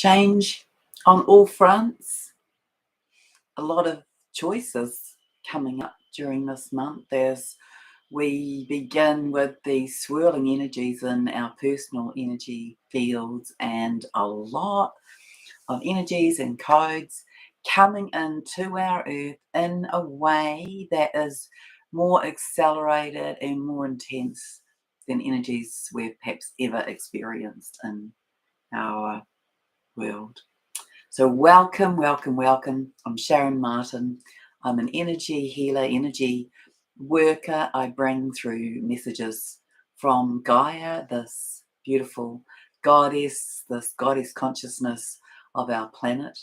Change on all fronts. A lot of choices coming up during this month as we begin with the swirling energies in our personal energy fields and a lot of energies and codes coming into our earth in a way that is more accelerated and more intense than energies we've perhaps ever experienced in our world. So welcome, welcome, welcome. I'm Sharon Martin. I'm an energy healer, energy worker. I bring through messages from Gaia, this beautiful goddess, this goddess consciousness of our planet.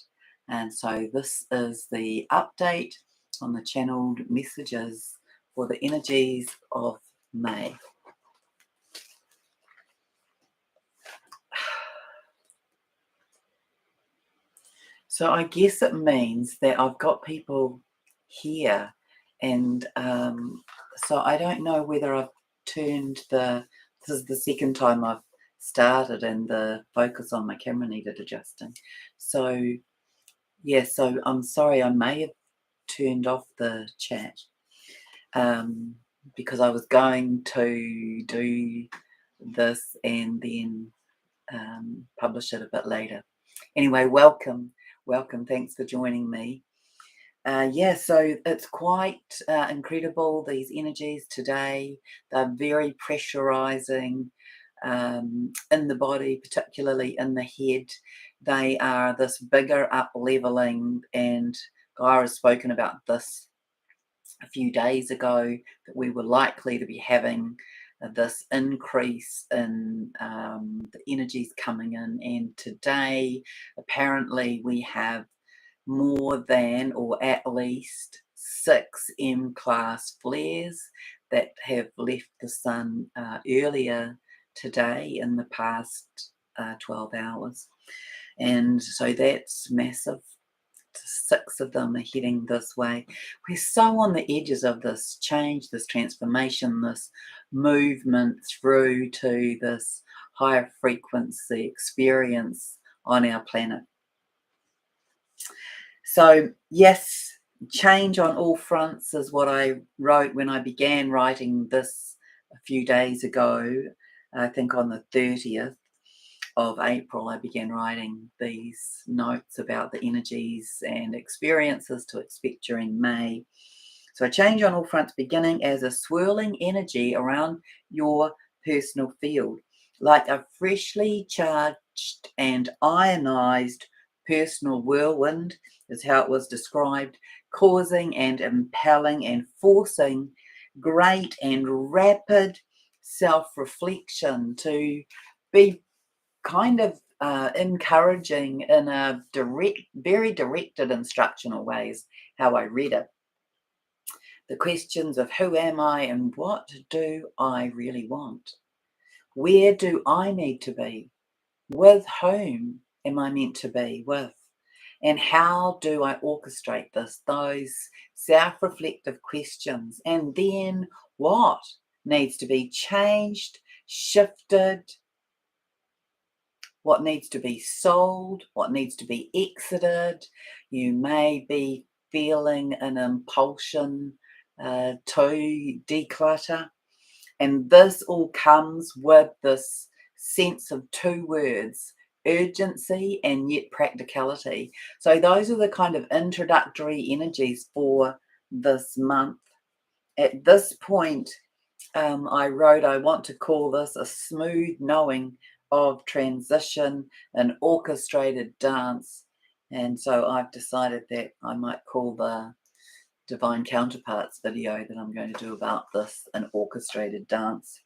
And so this is the update on the channeled messages for the energies of May. So I guess it means that I've got people here, and so I don't know whether I've turned this is the second time I've started and the focus on my camera needed adjusting. So yeah, so I'm sorry, I may have turned off the chat because I was going to do this and then publish it a bit later. Anyway, welcome, thanks for joining me. So it's quite incredible, these energies today. They're very pressurizing in the body, particularly in the head. They are this bigger up-leveling, and Gaia has spoken about this a few days ago, that we were likely to be having this increase in the energies coming in, and today apparently we have more than, or at least, 6 M-class flares that have left the sun earlier today in the past 12 hours. And so that's massive. 6 of them are heading this way. We're so on the edges of this change, this transformation, this movement through to this higher frequency experience on our planet. So yes, change on all fronts is what I wrote when I began writing this a few days ago. I think on the 30th of April, I began writing these notes about the energies and experiences to expect during May. So a change on all fronts beginning as a swirling energy around your personal field, like a freshly charged and ionized personal whirlwind is how it was described, causing and impelling and forcing great and rapid self-reflection to be kind of encouraging in a very directed instructional ways, how I read it. The questions of who am I and what do I really want? Where do I need to be? With whom am I meant to be with? And how do I orchestrate this? Those self-reflective questions. And then what needs to be changed, shifted, what needs to be sold, what needs to be exited. You may be feeling an impulsion to declutter. And this all comes with this sense of 2 words, urgency and yet practicality. So those are the kind of introductory energies for this month. At this point, I wrote, I want to call this a smooth knowing of transition, an orchestrated dance. And so I've decided that I might call the Divine Counterparts video that I'm going to do about this an orchestrated dance.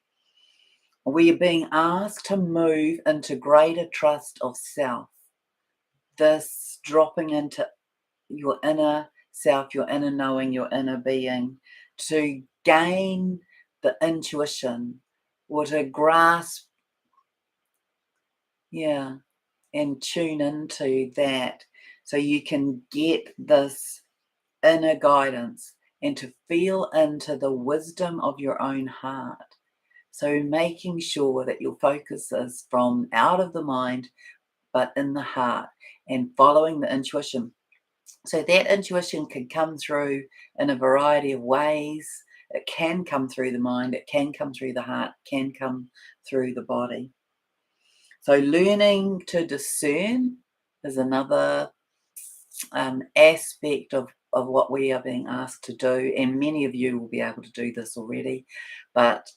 We are being asked to move into greater trust of self. This dropping into your inner self, your inner knowing, your inner being, to gain the intuition or to grasp, and tune into that so you can get this inner guidance and to feel into the wisdom of your own heart. So making sure that your focus is from out of the mind but in the heart, and following the intuition. So that intuition can come through in a variety of ways. It can come through the mind, it can come through the heart, it can come through the body. So learning to discern is another aspect of what we are being asked to do, and many of you will be able to do this already, but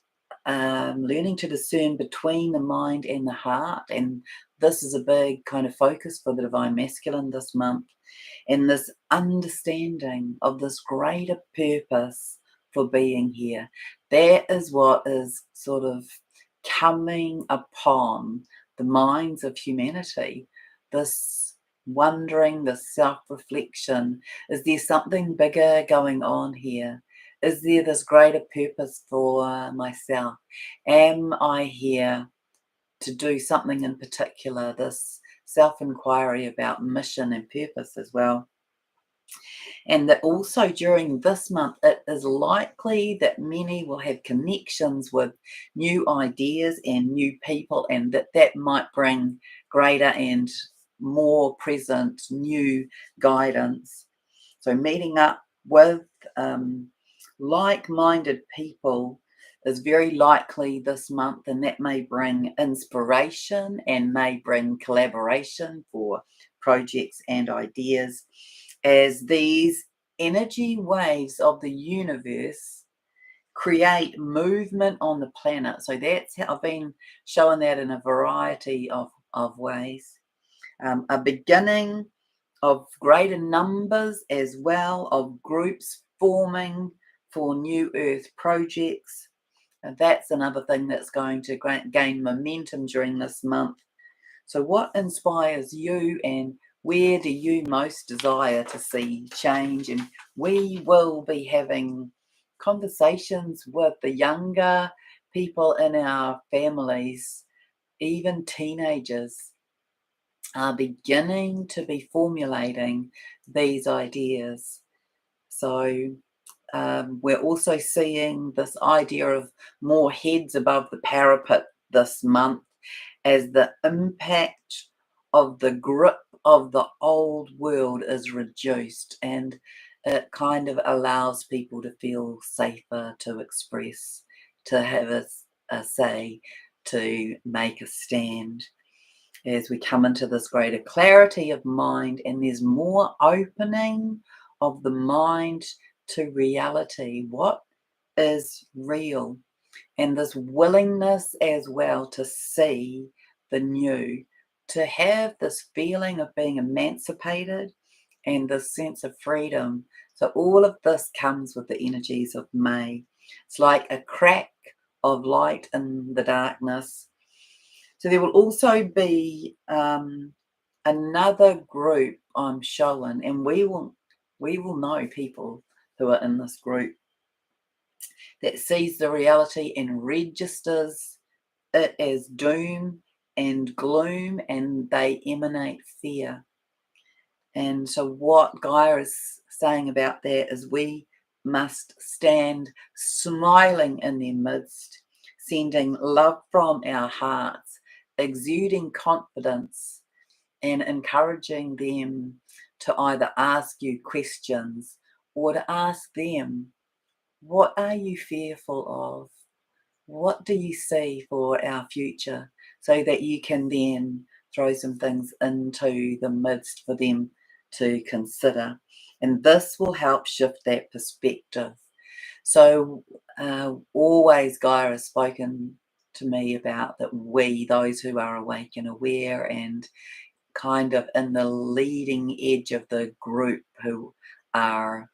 learning to discern between the mind and the heart, and this is a big kind of focus for the Divine Masculine this month, and this understanding of this greater purpose for being here. That is what is sort of coming upon the minds of humanity, this wondering, this self-reflection. Is there something bigger going on here? Is there this greater purpose for myself? Am I here to do something in particular? This self-inquiry about mission and purpose as well. And that also during this month, it is likely that many will have connections with new ideas and new people, and that might bring greater and more present new guidance. So meeting up with like-minded people is very likely this month, and that may bring inspiration and may bring collaboration for projects and ideas, as these energy waves of the universe create movement on the planet. So that's how I've been showing that in a variety of ways. A beginning of greater numbers as well, of groups forming for new earth projects. And that's another thing that's going to gain momentum during this month. So what inspires you, and where do you most desire to see change? And we will be having conversations with the younger people in our families. Even teenagers are beginning to be formulating these ideas. So we're also seeing this idea of more heads above the parapet this month, as the impact of the grip of the old world is reduced, and it kind of allows people to feel safer to express, to have a say, to make a stand. As we come into this greater clarity of mind, and there's more opening of the mind to reality, what is real, and this willingness as well to see the new, to have this feeling of being emancipated and this sense of freedom. So all of this comes with the energies of May. It's like a crack of light in the darkness. So there will also be another group I'm showing, and we will know people who are in this group, that sees the reality and registers it as doom and gloom, and they emanate fear. And so what Gaia is saying about that is we must stand smiling in their midst, sending love from our hearts, exuding confidence, and encouraging them to either ask you questions or to ask them, what are you fearful of? What do you see for our future? So that you can then throw some things into the midst for them to consider. And this will help shift that perspective. So always Gaia has spoken to me about that we, those who are awake and aware and kind of in the leading edge of the group who are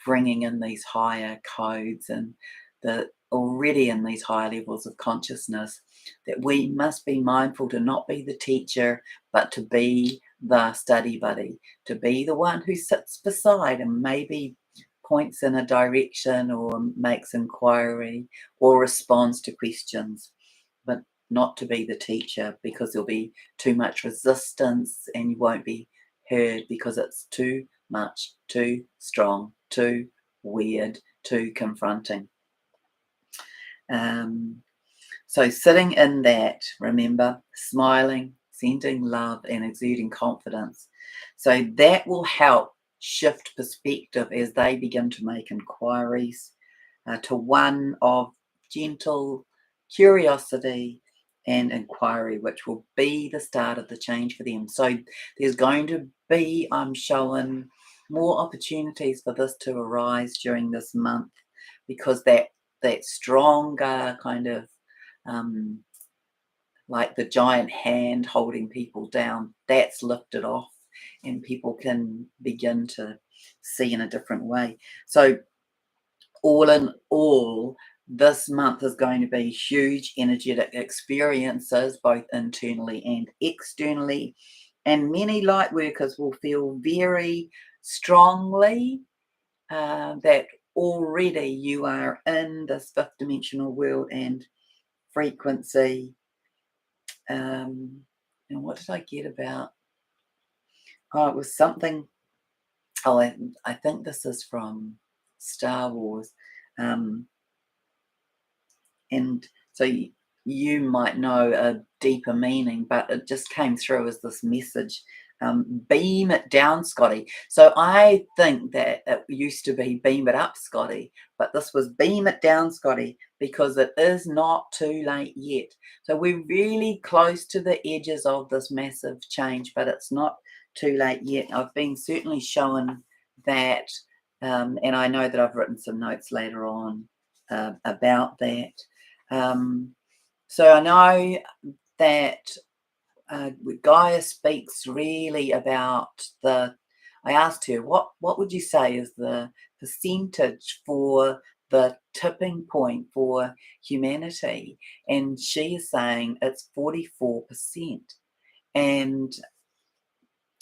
bringing in these higher codes and the already in these higher levels of consciousness, that we must be mindful to not be the teacher, but to be the study buddy, to be the one who sits beside and maybe points in a direction or makes inquiry or responds to questions, but not to be the teacher, because there'll be too much resistance and you won't be heard because it's too much, too strong, too weird, too confronting. So sitting in that, remember, smiling, sending love and exuding confidence. So that will help shift perspective as they begin to make inquiries to one of gentle curiosity and inquiry, which will be the start of the change for them. So there's going to be, I'm showing, more opportunities for this to arise during this month, because that stronger kind of like the giant hand holding people down, that's lifted off, and people can begin to see in a different way. So all in all, this month is going to be huge energetic experiences, both internally and externally. And many light workers will feel very strongly that already you are in this fifth dimensional world and frequency. And what did I get about? Oh, it was something. Oh, I think this is from Star Wars. And so you might know a deeper meaning, but it just came through as this message. Beam it down, Scotty. So I think that it used to be beam it up, Scotty, but this was beam it down, Scotty, because it is not too late yet. So we're really close to the edges of this massive change, but it's not too late yet. I've been certainly shown that, and I know that I've written some notes later on about that. So I know that Gaia speaks really about I asked her, what would you say is the percentage for the tipping point for humanity? And she is saying it's 44%. And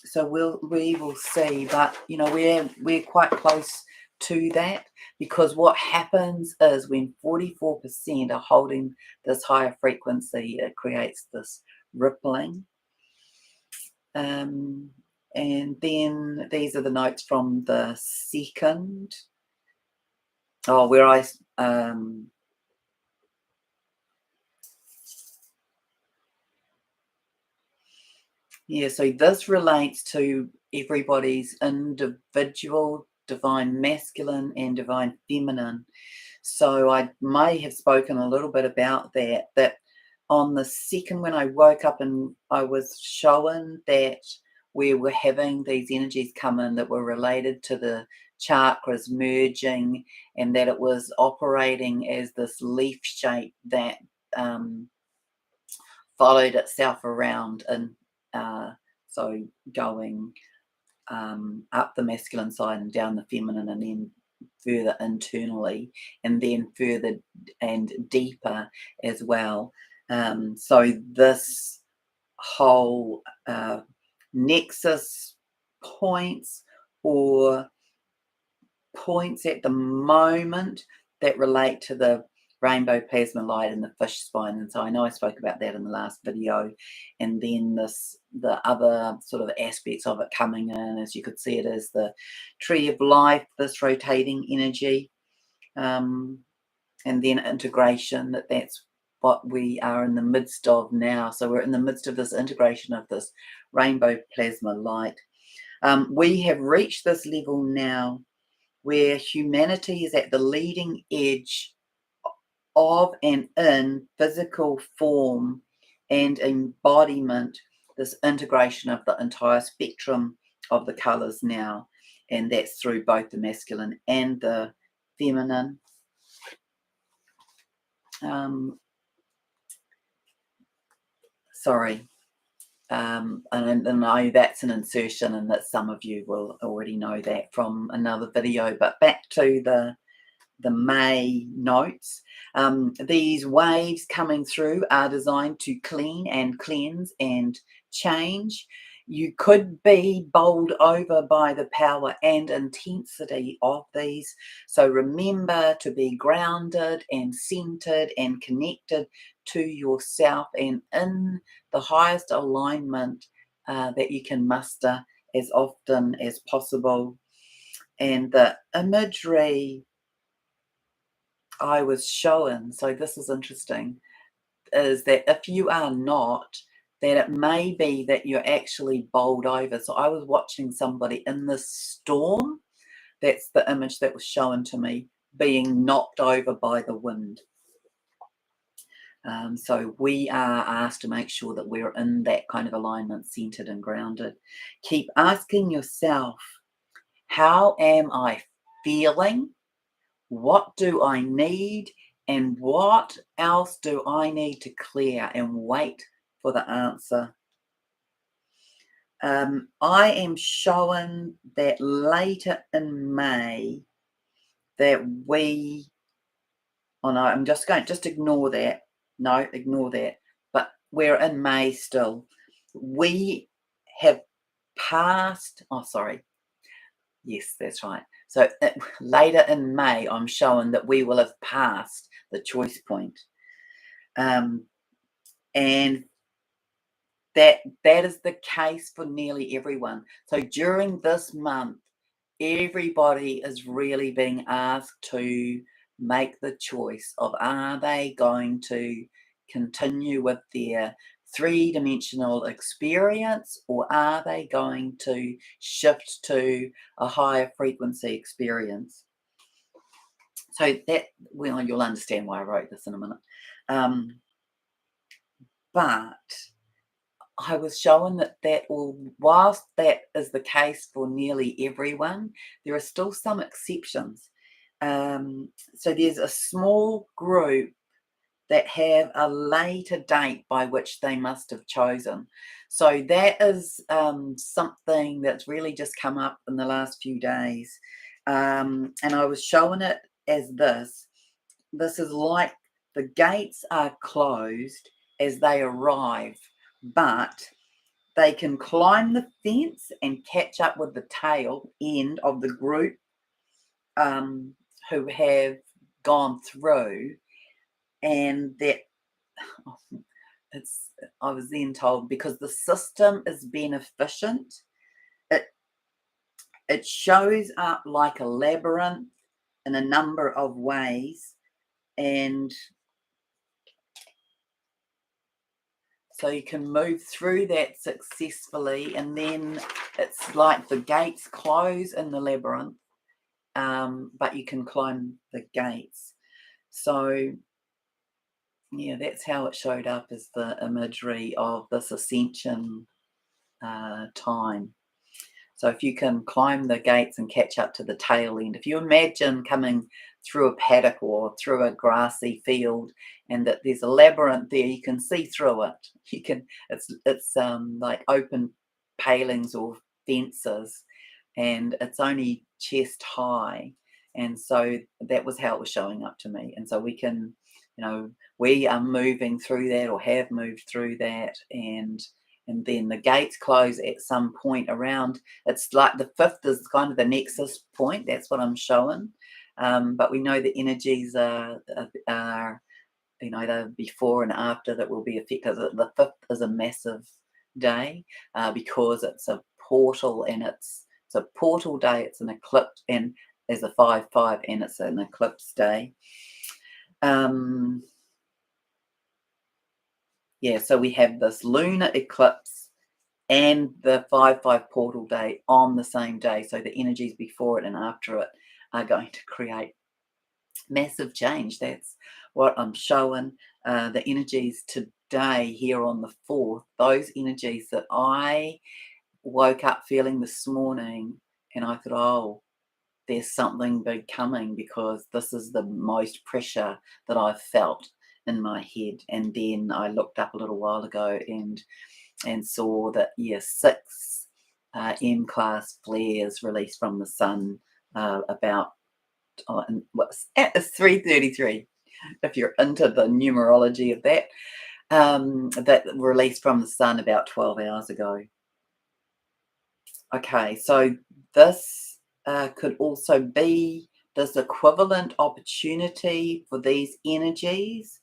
so we will see, but we're quite close to that, because what happens is when 44% are holding this higher frequency, it creates this rippling. And then these are the notes from the second. Oh, where I yeah, so this relates to everybody's individual divine masculine and divine feminine. So I may have spoken a little bit about that on the second, when I woke up and I was shown that we were having these energies come in that were related to the chakras merging, and that it was operating as this leaf shape that followed itself around, and so going up the masculine side and down the feminine, and then further internally, and then further and deeper as well. So this whole nexus points, or points at the moment, that relate to the rainbow plasma light and the fish spine. And so I know I spoke about that in the last video. And then the other sort of aspects of it coming in, as you could see, it is the tree of life, this rotating energy, and then integration, that's what we are in the midst of now. So we're in the midst of this integration of this rainbow plasma light. We have reached this level now where humanity is at the leading edge of and in physical form and embodiment, this integration of the entire spectrum of the colors now, and that's through both the masculine and the feminine. And I know that's an insertion, and that some of you will already know that from another video, but back to the May notes. These waves coming through are designed to clean and cleanse and change. You could be bowled over by the power and intensity of these. So remember to be grounded and centered and connected to yourself, and in the highest alignment that you can muster as often as possible. And the imagery I was shown, so this is interesting, is that if you are not, that it may be that you're actually bowled over. So I was watching somebody in this storm. That's the image that was shown to me, being knocked over by the wind. So we are asked to make sure that we're in that kind of alignment, centered and grounded. Keep asking yourself, how am I feeling? What do I need? And what else do I need to clear? And wait for the answer. I am shown that later in May that we, oh no, I'm just ignore that. No, ignore that. But we're in May still. We have passed, oh, sorry. Yes, that's right. So later in May, I'm showing that we will have passed the choice point. And that is the case for nearly everyone. So during this month, everybody is really being asked to make the choice of, are they going to continue with their three-dimensional experience, or are they going to shift to a higher frequency experience? So that, well, you'll understand why I wrote this in a minute. But I was shown whilst that is the case for nearly everyone, there are still some exceptions. So there's a small group that have a later date by which they must have chosen. So that is something that's really just come up in the last few days. And I was showing it as this. This is like the gates are closed as they arrive, but they can climb the fence and catch up with the tail end of the group who have gone through, and that I was then told, because the system is beneficent, it shows up like a labyrinth in a number of ways, and so you can move through that successfully, and then it's like the gates close in the labyrinth, but you can climb the gates. So yeah, that's how it showed up, as the imagery of this ascension time. So if you can climb the gates and catch up to the tail end, if you imagine coming through a paddock or through a grassy field, and that there's a labyrinth there, you can see through it. You can, it's like open palings or fences, and it's only chest high. And so that was how it was showing up to me. And so we can, we are moving through that, or have moved through that, and then the gates close at some point around, it's like the 5th is kind of the nexus point. That's what I'm showing. But we know the energies are the before and after that will be affected. The 5th is a massive day because it's a portal, and it's a portal day. It's an eclipse, and there's a 5/5, and it's an eclipse day. Yeah, so we have this lunar eclipse and the 5/5 portal day on the same day. So the energies before it and after it are going to create massive change. That's what I'm showing. The energies today, here on the 4th, those energies that I woke up feeling this morning, and I thought, oh, there's something big coming, because this is the most pressure that I've felt in my head. And then I looked up a little while ago and saw that, 6 M-class flares released from the sun about it's 3:33, if you're into the numerology of that, that released from the sun about 12 hours ago. Okay, so this could also be this equivalent opportunity for these energies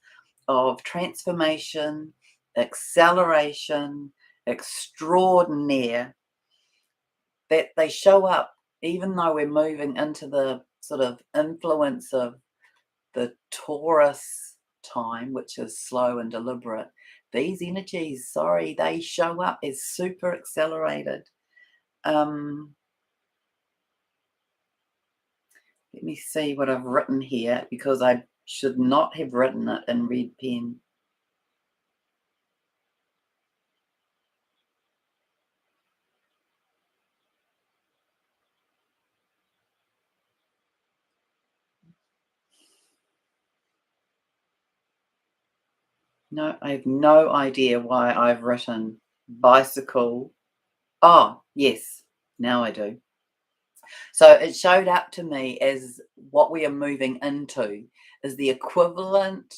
of transformation, acceleration, extraordinaire, that they show up even though we're moving into the sort of influence of the Taurus time, which is slow and deliberate, these energies, sorry, they show up as super accelerated. Um, Let me see what I've written here, because I should not have written it in red pen. No, I have no idea why I've written bicycle. Oh, yes, now I do. So it showed up to me as what we are moving into is the equivalent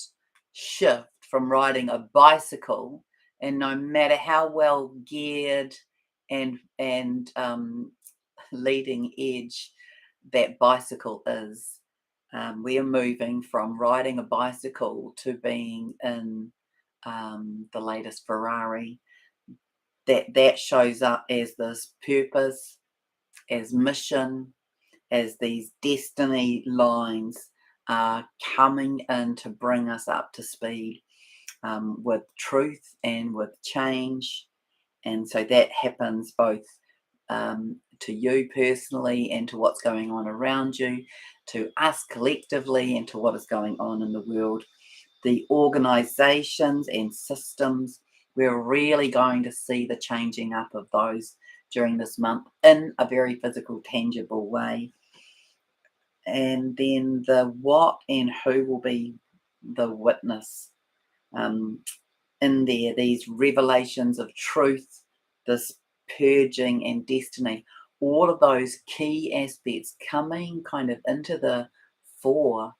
shift from riding a bicycle, and no matter how well geared and leading edge that bicycle is, we are moving from riding a bicycle to being in the latest Ferrari. That shows up as this purpose, as mission, as these destiny lines are coming in to bring us up to speed with truth and with change. And so that happens both to you personally and to what's going on around you, to us collectively and to what is going on in the world. The organizations and systems, we're really going to see the changing up of those during this month in a very physical, tangible way. And then the what and who will be the witness um, in there, these revelations of truth, this purging and destiny, all of those key aspects coming kind of into the fore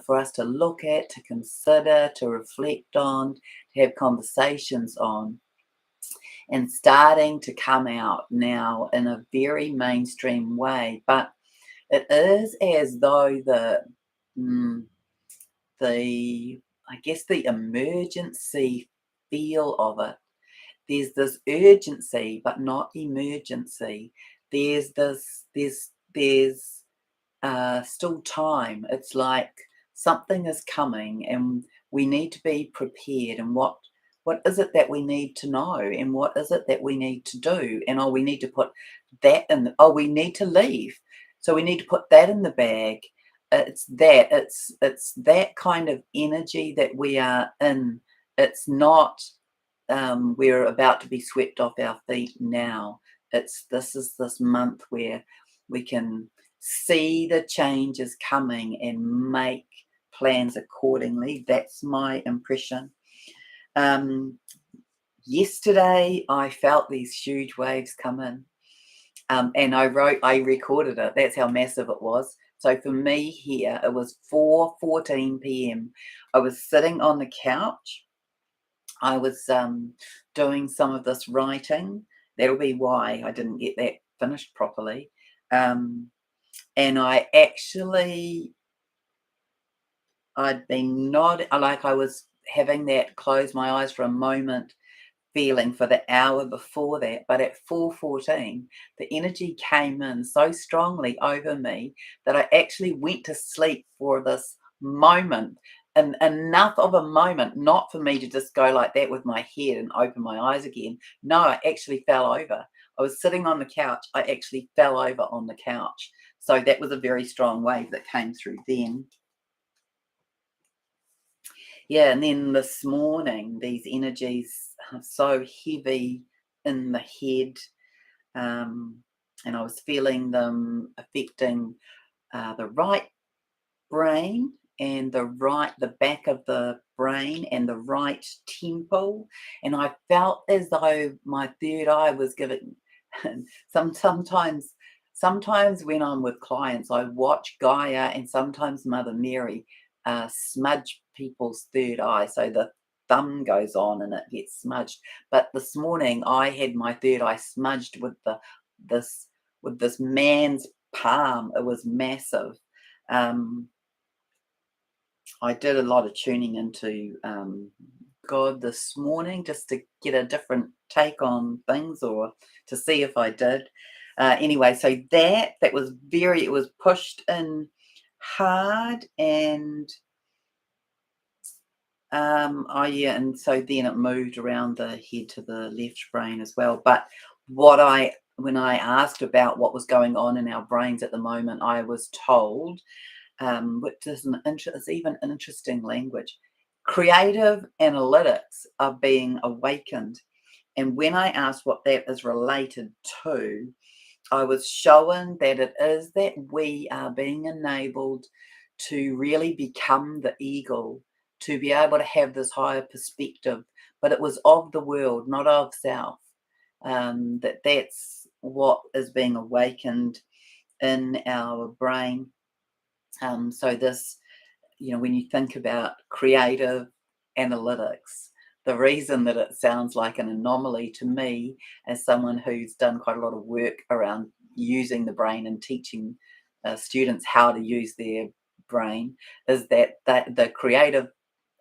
for us to look at, to consider, to reflect on, to have conversations on, and starting to come out now in a very mainstream way. But it is as though mm, the I guess the emergency feel of it. There's this urgency, but not emergency. There's still time. It's like something is coming, and we need to be prepared. And what is it that we need to know, and what is it that we need to do? And we need to put that in. We need to leave, so we need to put that in the bag. It's that kind of energy that we are in. It's not we're about to be swept off our feet now. This is this month where we can see the changes coming and make plans accordingly. That's my impression. Um, Yesterday, I felt these huge waves come in, and I recorded it. That's how massive it was. So for me here, it was 4:14 p.m. I was sitting on the couch. I was doing some of this writing. That'll be why I didn't get that finished properly. Um, and I'd been nodding, like I was having that close my eyes for a moment feeling for the hour before that. But at 4:14, the energy came in so strongly over me that I actually went to sleep for this moment. And enough of a moment, not for me to just go like that with my head and open my eyes again. No, I actually fell over. I was sitting on the couch. I actually fell over on the couch. So that was a very strong wave that came through then. Yeah, and then this morning, these energies are so heavy in the head, um, and I was feeling them affecting the right brain and the back of the brain and the right temple, and I felt as though my third eye was giving. Sometimes, sometimes when I'm with clients, I watch Gaia and sometimes Mother Mary smudge people's third eye, so the thumb goes on and it gets smudged. But this morning, I had my third eye smudged with this this man's palm. It was massive. Um, I did a lot of tuning into God this morning just to get a different take on things, or to see if I did. Anyway, so that was it was pushed in hard, and Oh yeah, and so then it moved around the head to the left brain as well. But when I asked about what was going on in our brains at the moment, I was told, which is it's even an interesting language. Creative analytics are being awakened, and when I asked what that is related to, I was shown that it is that we are being enabled to really become the eagle, to be able to have this higher perspective, but it was of the world, not of self. That's what is being awakened in our brain. So this, when you think about creative analytics, the reason that it sounds like an anomaly to me, as someone who's done quite a lot of work around using the brain and teaching students how to use their brain, is that the creative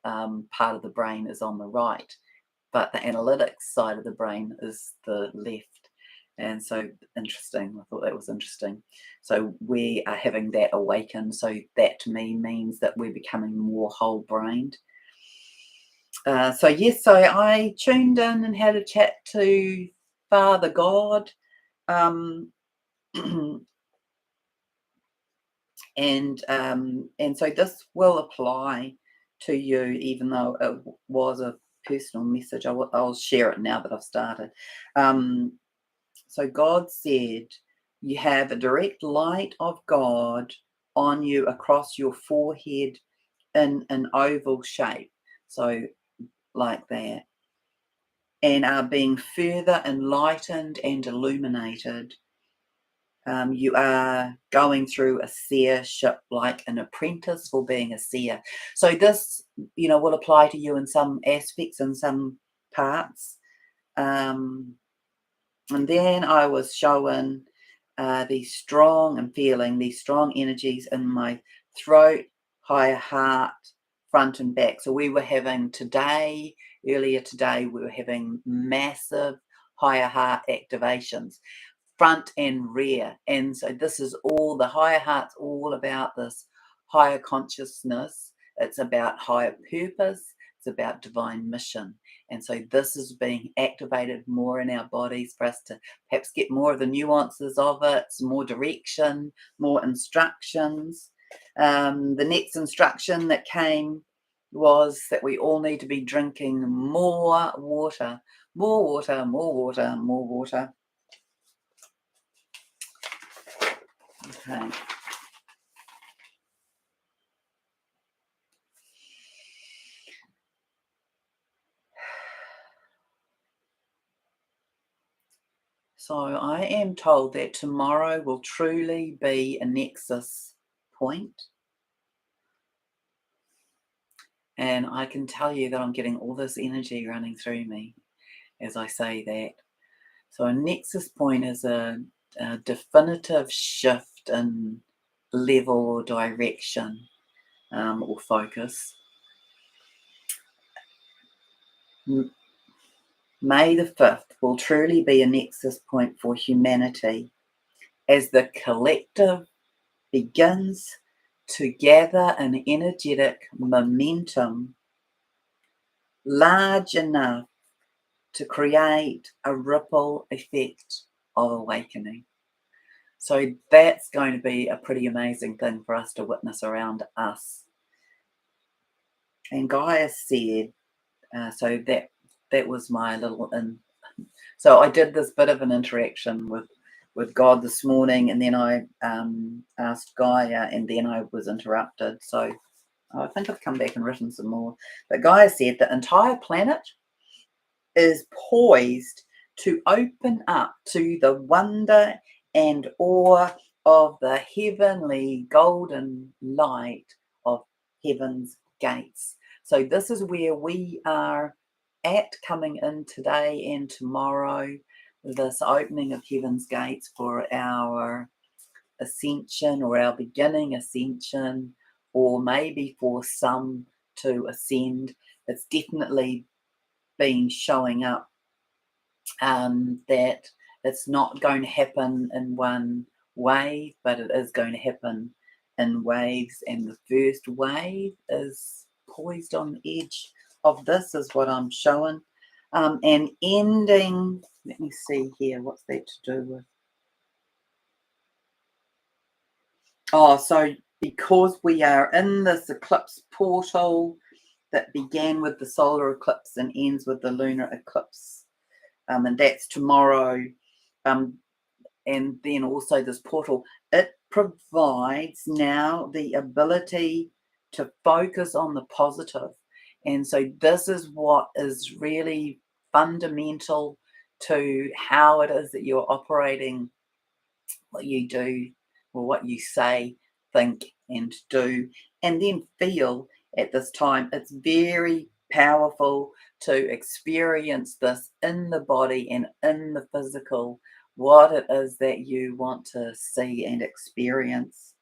part of the brain is on the right, but the analytics side of the brain is the left. And so interesting. I thought that was interesting. So we are having that awaken. So that to me means that we're becoming more whole brained. So yes, so I tuned in and had a chat to Father God. Um, and so this will apply to you, even though it was a personal message. I'll share it now that I've started. So God said, you have a direct light of God on you across your forehead in an oval shape. So like that. And are being further enlightened and illuminated. You are going through a seership, like an apprentice for being a seer. So this, will apply to you in some aspects, in some parts. And then I was shown these strong and feeling these strong energies in my throat, higher heart, front and back. So we were having earlier today, we were having massive higher heart activations, front and rear. And so this is all, the higher heart's all about this higher consciousness. It's about higher purpose. It's about divine mission. And so this is being activated more in our bodies for us to perhaps get more of the nuances of it, some more direction, more instructions. The next instruction that came was that we all need to be drinking more water, more water, more water, more water. Okay. So I am told that tomorrow will truly be a nexus point. And I can tell you that I'm getting all this energy running through me as I say that. So a nexus point is a definitive shift in level or direction or focus. May the 5th will truly be a nexus point for humanity as the collective begins to gather an energetic momentum large enough to create a ripple effect of awakening. So that's going to be a pretty amazing thing for us to witness around us. And Gaia said, so that was my little so I did this bit of an interaction with God this morning, and then I asked Gaia, and then I was interrupted. So I think I've come back and written some more. But Gaia said the entire planet is poised to open up to the wonder and awe of the heavenly golden light of heaven's gates. So this is where we are at, coming in today and tomorrow, this opening of heaven's gates for our ascension or our beginning ascension, or maybe for some to ascend. It's definitely been showing up that it's not going to happen in one wave, but it is going to happen in waves, and the first wave is poised on the edge of this is what I'm showing. And ending, let me see here, what's that to do with? Oh, so because we are in this eclipse portal that began with the solar eclipse and ends with the lunar eclipse, and that's tomorrow, um, and then also this portal, it provides now the ability to focus on the positive. And so this is what is really fundamental to how it is that you're operating, what you do or what you say, think, and do, and then feel at this time. It's very powerful to experience this in the body and in the physical, what it is that you want to see and experience.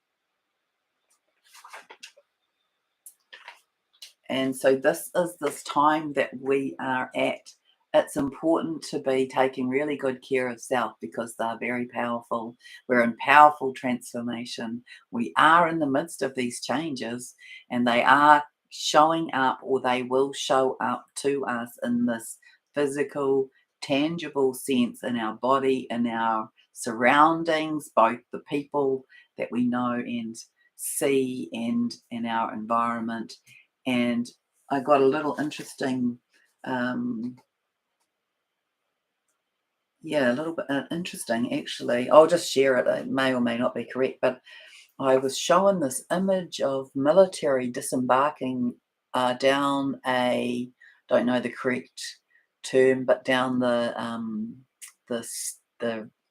And so this is this time that we are at. It's important to be taking really good care of self because they're very powerful. We're in powerful transformation. We are in the midst of these changes, and they are showing up, or they will show up to us in this physical, tangible sense in our body, in our surroundings, both the people that we know and see, and in our environment. And I got a little interesting, yeah, a little bit interesting actually. I'll just share it. It may or may not be correct, but I was shown this image of military disembarking down a, don't know the correct term, but down the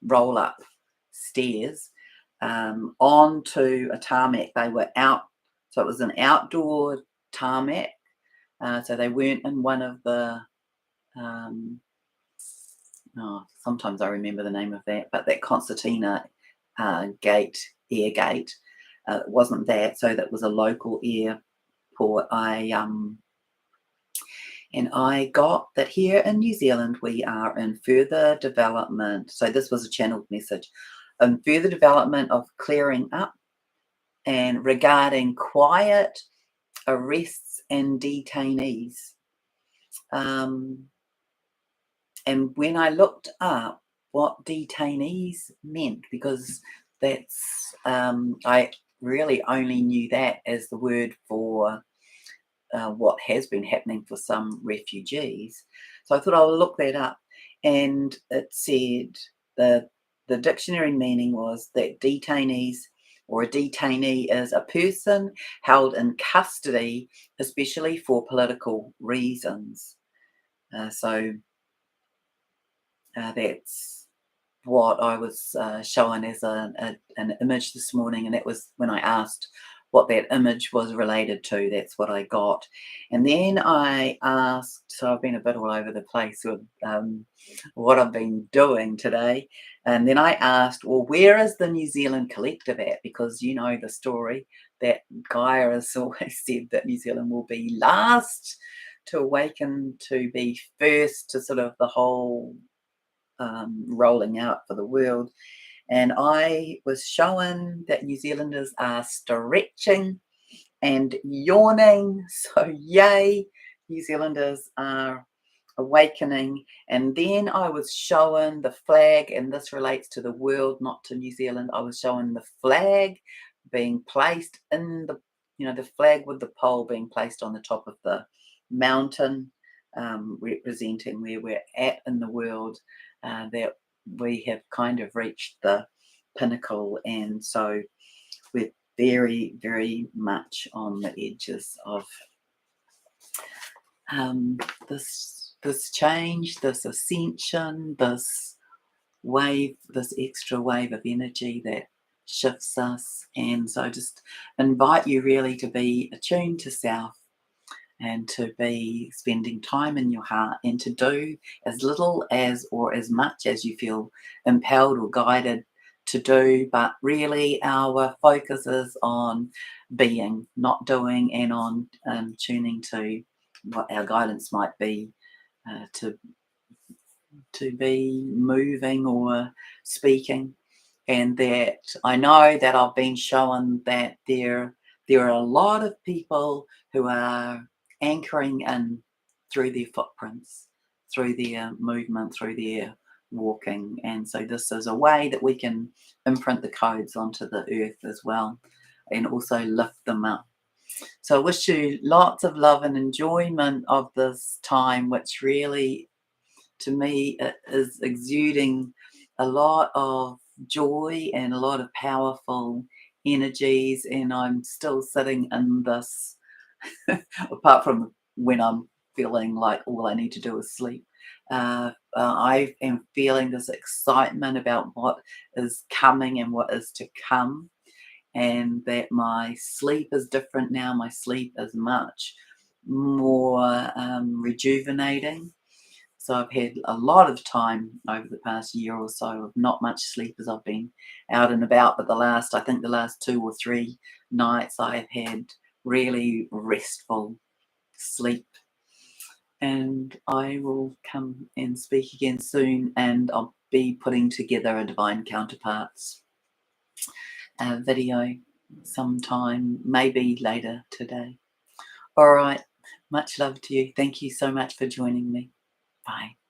roll up stairs onto a tarmac. They were out, so it was an outdoor tarmac. So they weren't in one of the, oh, sometimes I remember the name of that, but that concertina gate, air gate, it wasn't that. So that was a local airport. And I got that here in New Zealand we are in further development. So this was a channeled message, in further development of clearing up and regarding quiet arrests and detainees. And when I looked up what detainees meant, because that's, I really only knew that as the word for what has been happening for some refugees. So I thought I'll look that up. And it said the dictionary meaning was that detainees, or a detainee, is a person held in custody, especially for political reasons. So that's what I was shown as an image this morning, and that was when I asked what that image was related to. That's what I got. And then I asked, so I've been a bit all over the place with what I've been doing today. And then I asked, well, where is the New Zealand Collective at? Because you know the story that Gaia has always said that New Zealand will be last to awaken, to be first to sort of the whole rolling out for the world. And I was showing that New Zealanders are stretching and yawning. So, yay, New Zealanders are awakening. And then I was showing the flag, and this relates to the world, not to New Zealand. I was showing the flag being placed in the, the flag with the pole being placed on the top of the mountain, representing where we're at in the world, that we have kind of reached the pinnacle. And so we're very, very much on the edges of this change, this ascension, this wave, this extra wave of energy that shifts us. And so I just invite you really to be attuned to self, and to be spending time in your heart, and to do as little as or as much as you feel impelled or guided to do. But really our focus is on being, not doing, and on tuning to what our guidance might be, to be moving or speaking. And that I know that I've been shown that there are a lot of people who are anchoring in through their footprints, through their movement, through their walking. And so this is a way that we can imprint the codes onto the earth as well, and also lift them up. So I wish you lots of love and enjoyment of this time, which really, to me, it is exuding a lot of joy and a lot of powerful energies. And I'm still sitting in this, apart from when I'm feeling like all I need to do is sleep. I am feeling this excitement about what is coming and what is to come, and that my sleep is different now. My sleep is much more rejuvenating. So I've had a lot of time over the past year or so of not much sleep as I've been out and about, but I think the last 2 or 3 nights I've had really restful sleep. And I will come and speak again soon, and I'll be putting together a Divine Counterparts video sometime, maybe later today. All right, much love to you. Thank you so much for joining me. Bye.